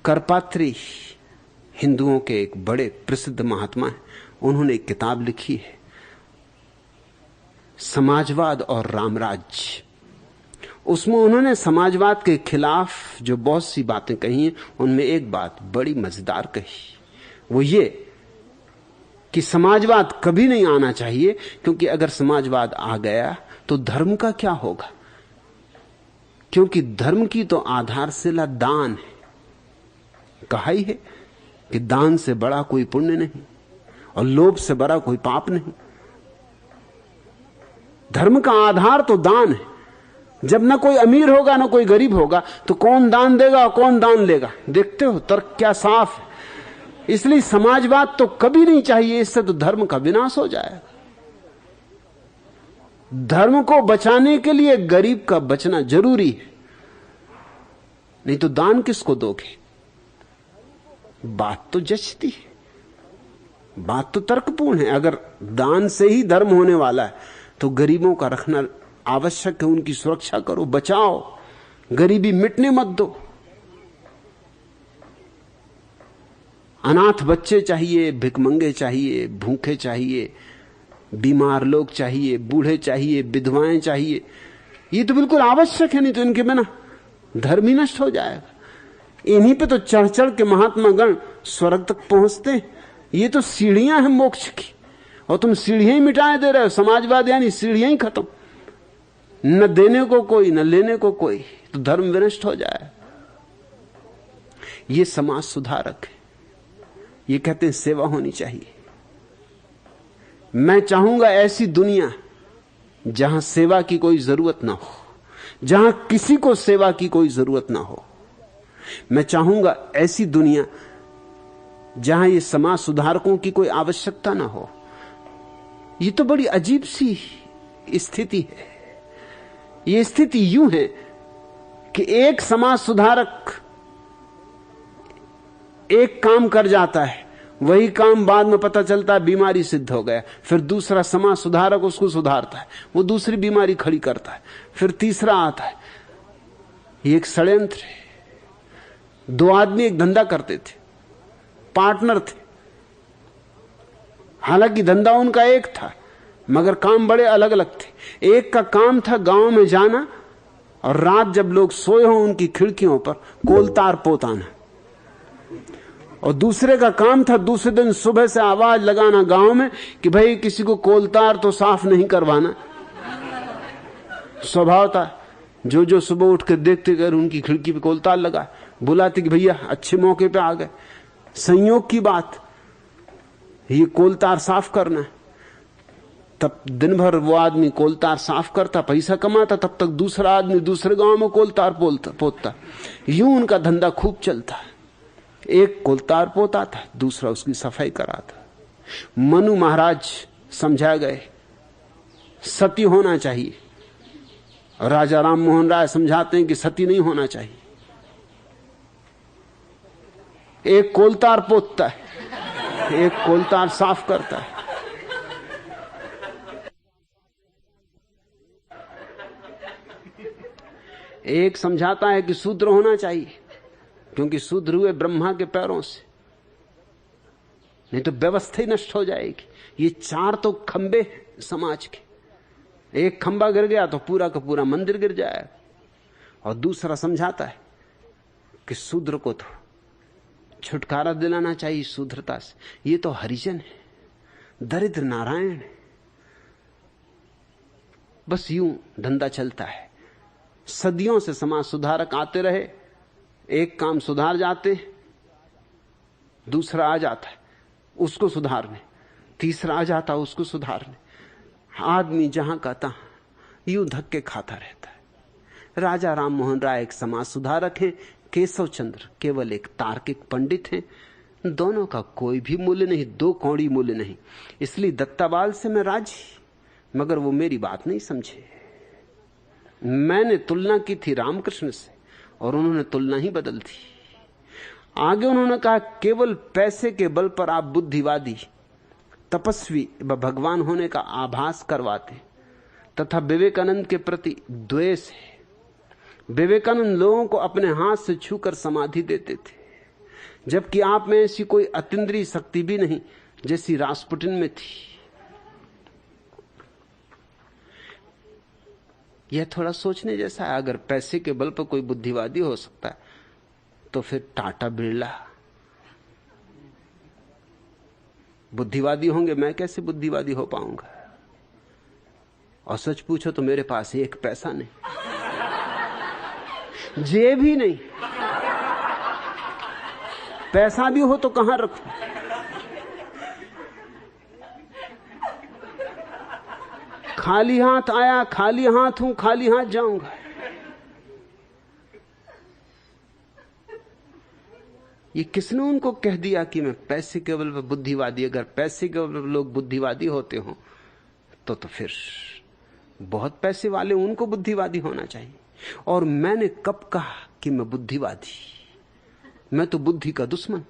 करपात्री हिंदुओं के एक बड़े प्रसिद्ध महात्मा हैं। उन्होंने एक किताब लिखी है, समाजवाद और रामराज्य। उसमें उन्होंने समाजवाद के खिलाफ जो बहुत सी बातें कही हैं, उनमें एक बात बड़ी मजेदार कही, वो ये कि समाजवाद कभी नहीं आना चाहिए, क्योंकि अगर समाजवाद आ गया तो धर्म का क्या होगा? क्योंकि धर्म की तो आधारशिला दान है। कहा ही है कि दान से बड़ा कोई पुण्य नहीं और लोभ से बड़ा कोई पाप नहीं। धर्म का आधार तो दान है। जब ना कोई अमीर होगा ना कोई गरीब होगा तो कौन दान देगा और कौन दान लेगा? देखते हो तर्क क्या साफ है। इसलिए समाजवाद तो कभी नहीं चाहिए, इससे तो धर्म का विनाश हो जाएगा। धर्म को बचाने के लिए गरीब का बचना जरूरी है, नहीं तो दान किसको दोगे? बात तो जचती है, बात तो तर्कपूर्ण है। अगर दान से ही धर्म होने वाला है तो गरीबों का रखना आवश्यक है, उनकी सुरक्षा करो, बचाओ, गरीबी मिटने मत दो। अनाथ बच्चे चाहिए, भिखमंगे चाहिए, भूखे चाहिए, बीमार लोग चाहिए, बूढ़े चाहिए, विधवाएं चाहिए, ये तो बिल्कुल आवश्यक है, नहीं तो इनके बिना धर्म ही नष्ट हो जाएगा। इन्हीं पे तो चढ़ चढ़ के महात्मा गण स्वर्ग तक पहुंचते। ये तो सीढ़ियां हैं मोक्ष की, और तुम सीढ़ियां ही मिटाए दे रहे हो। समाजवाद यानी सीढ़ियां ही खत्म, न देने को कोई न लेने को कोई, तो धर्म विनष्ट हो जाए। ये समाज सुधारक है, ये कहते हैं सेवा होनी चाहिए। मैं चाहूंगा ऐसी दुनिया जहां सेवा की कोई जरूरत ना हो, जहां किसी को सेवा की कोई जरूरत ना हो। मैं चाहूंगा ऐसी दुनिया जहां ये समाज सुधारकों की कोई आवश्यकता ना हो। ये तो बड़ी अजीब सी स्थिति है। ये स्थिति यूं है कि एक समाज सुधारक एक काम कर जाता है, वही काम बाद में पता चलता है बीमारी सिद्ध हो गया, फिर दूसरा समाज सुधारक उसको सुधारता है, वो दूसरी बीमारी खड़ी करता है, फिर तीसरा आता है। ये एक षड्यंत्र है। दो आदमी एक धंधा करते थे, पार्टनर थे, हालांकि धंधा उनका एक था मगर काम बड़े अलग अलग थे। एक का काम था गांव में जाना और रात जब लोग सोए हों उनकी खिड़कियों पर कोलतार पोताना, और दूसरे का काम था दूसरे दिन सुबह से आवाज लगाना गांव में कि भाई किसी को कोलतार तो साफ नहीं करवाना। स्वभाव था जो जो सुबह उठ के देखते कर उनकी खिड़की पे कोलतार लगा, बुलाते कि भैया अच्छे मौके पे आ गए। संयोग की बात, ये कोलतार साफ करना है। तब दिन भर वो आदमी कोलतार साफ करता, पैसा कमाता, तब तक दूसरा आदमी दूसरे गांव में कोलतार पोतता। यूं उनका धंधा खूब चलता। एक कोलतार पोता था, दूसरा उसकी सफाई कराता। मनु महाराज समझा गए सती होना चाहिए, और राजा राम मोहन राय समझाते हैं कि सती नहीं होना चाहिए। एक कोलतार पोतता है, एक कोलतार साफ करता है। एक समझाता है कि शूद्र होना चाहिए क्योंकि शूद्र हुए ब्रह्मा के पैरों से, नहीं तो व्यवस्था ही नष्ट हो जाएगी। ये चार तो खंबे समाज के, एक खंबा गिर गया तो पूरा का पूरा मंदिर गिर जाएगा। और दूसरा समझाता है कि शूद्र को तो छुटकारा दिलाना चाहिए शूद्रता से। ये तो हरिजन है, दरिद्र नारायण है। बस यूं धंधा चलता है। सदियों से समाज सुधारक आते रहे, एक काम सुधार जाते, दूसरा आ जाता है उसको सुधारने, तीसरा आ जाता है उसको सुधारने। आदमी जहां का तहां यूं धक्के खाता रहता है। राजा राम मोहन राय एक समाज सुधारक हैं, केशव चंद्र केवल एक तार्किक पंडित हैं। दोनों का कोई भी मूल्य नहीं, दो कौड़ी मूल्य नहीं। इसलिए दत्तावाल से मैं राजी, मगर वो मेरी बात नहीं समझे। मैंने तुलना की थी रामकृष्ण से और उन्होंने तुलना ही बदल दी। आगे उन्होंने कहा केवल पैसे के बल पर आप बुद्धिवादी तपस्वी व भगवान होने का आभास करवाते तथा विवेकानंद के प्रति द्वेष है। विवेकानंद लोगों को अपने हाथ से छूकर समाधि देते थे, जबकि आप में ऐसी कोई अतीन्द्रिय शक्ति भी नहीं जैसी रास्पुटिन में थी। यह थोड़ा सोचने जैसा है। अगर पैसे के बल पर कोई बुद्धिवादी हो सकता है तो फिर टाटा बिरला बुद्धिवादी होंगे, मैं कैसे बुद्धिवादी हो पाऊंगा? और सच पूछो तो मेरे पास एक पैसा नहीं, जेब ही नहीं। पैसा भी हो तो कहां रखूं? खाली हाथ आया, खाली हाथ हूं, खाली हाथ जाऊंगा। ये किसने उनको कह दिया कि मैं पैसे के बल पर बुद्धिवादी? अगर पैसे के बल पर लोग बुद्धिवादी होते हो तो फिर बहुत पैसे वाले उनको बुद्धिवादी होना चाहिए। और मैंने कब कहा कि मैं बुद्धिवादी? मैं तो बुद्धि का दुश्मन।